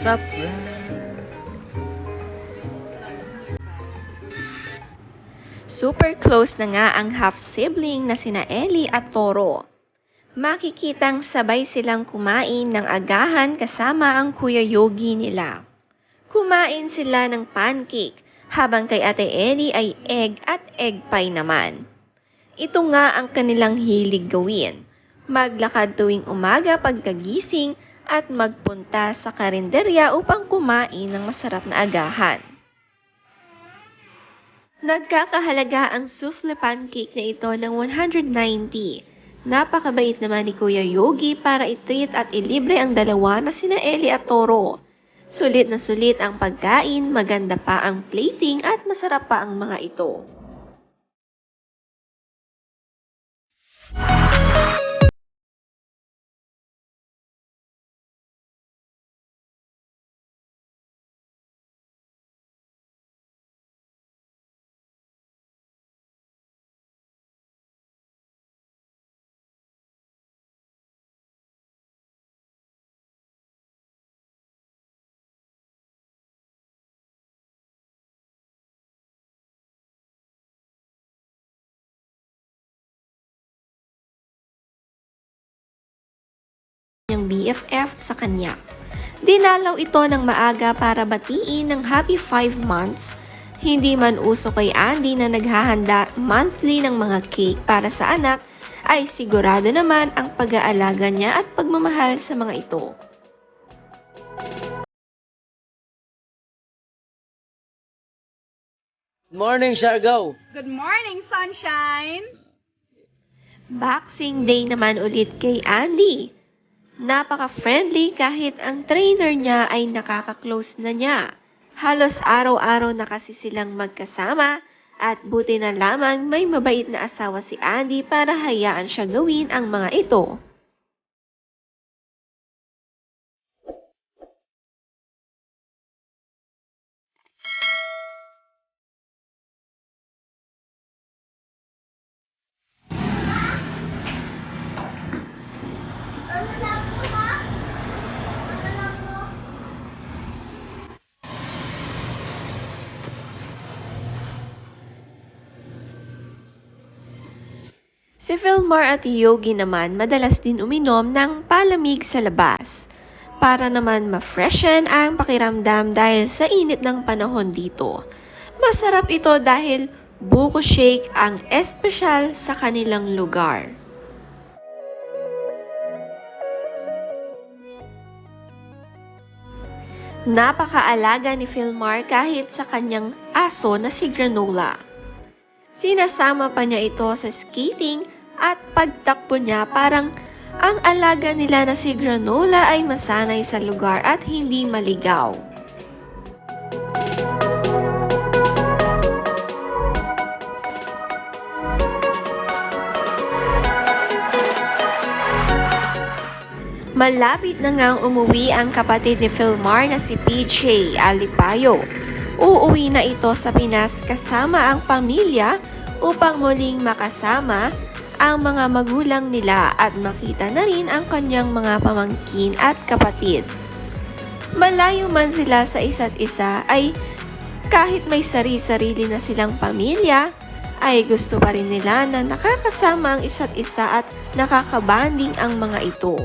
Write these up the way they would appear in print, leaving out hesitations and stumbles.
surprise. Super close na nga ang half-sibling na sina Ellie at Toro. Makikitang sabay silang kumain ng agahan kasama ang Kuya Yogi nila. Kumain sila ng pancake, habang kay Ate Ellie ay egg at egg pie naman. Ito nga ang kanilang hilig gawin. Maglakad tuwing umaga pagkagising at magpunta sa karinderya upang kumain ng masarap na agahan. Nagkakahalaga ang souffle pancake na ito ng 190. Napakabait naman ni Kuya Yogi para i-treat at ilibre ang dalawa na sina Ellie at Toro. Sulit na sulit ang pagkain, maganda pa ang plating at masarap pa ang mga ito. Yung BFF sa kanya. Dinalaw ito ng maaga para batiin ng happy 5 months. Hindi man uso kay Andy na naghahanda monthly ng mga cake para sa anak, ay sigurado naman ang pag-aalaga niya at pagmamahal sa mga ito. Good morning, Siargao. Good morning, sunshine! Boxing Day naman ulit kay Andy. Napaka-friendly kahit ang trainer niya ay nakaka-close na niya. Halos araw-araw na kasi silang magkasama at buti na lamang may mabait na asawa si Andy para hayaan siya gawin ang mga ito. Si Philmar at Yogi naman madalas din uminom ng palamig sa labas para naman ma-freshen ang pakiramdam dahil sa init ng panahon dito. Masarap ito dahil buko shake ang espesyal sa kanilang lugar. Napakaalaga ni Philmar kahit sa kanyang aso na si Granola. Sinasama pa niya ito sa skating at pagtakbo niya parang ang alaga nila na si Granola ay masanay sa lugar at hindi maligaw. Malapit na ngang umuwi ang kapatid ni Philmar na si PJ Alipayo. Uuwi na ito sa Pinas kasama ang pamilya upang muling makasama ang mga magulang nila at makita na rin ang kanyang mga pamangkin at kapatid. Malayo man sila sa isa't isa ay kahit may sari-sarili na silang pamilya, ay gusto pa rin nila na nakakasama ang isa't isa at nakakabanding ang mga ito.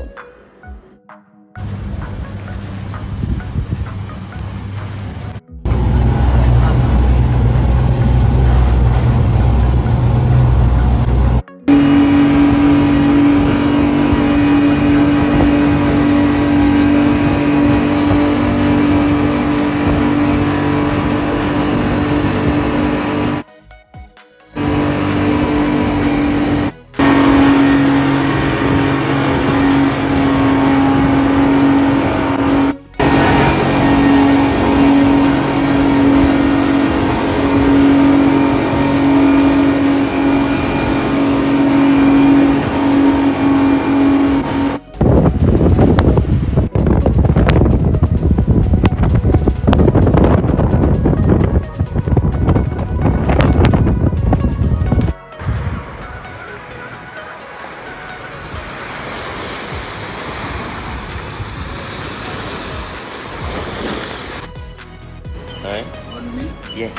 Yes.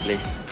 Please.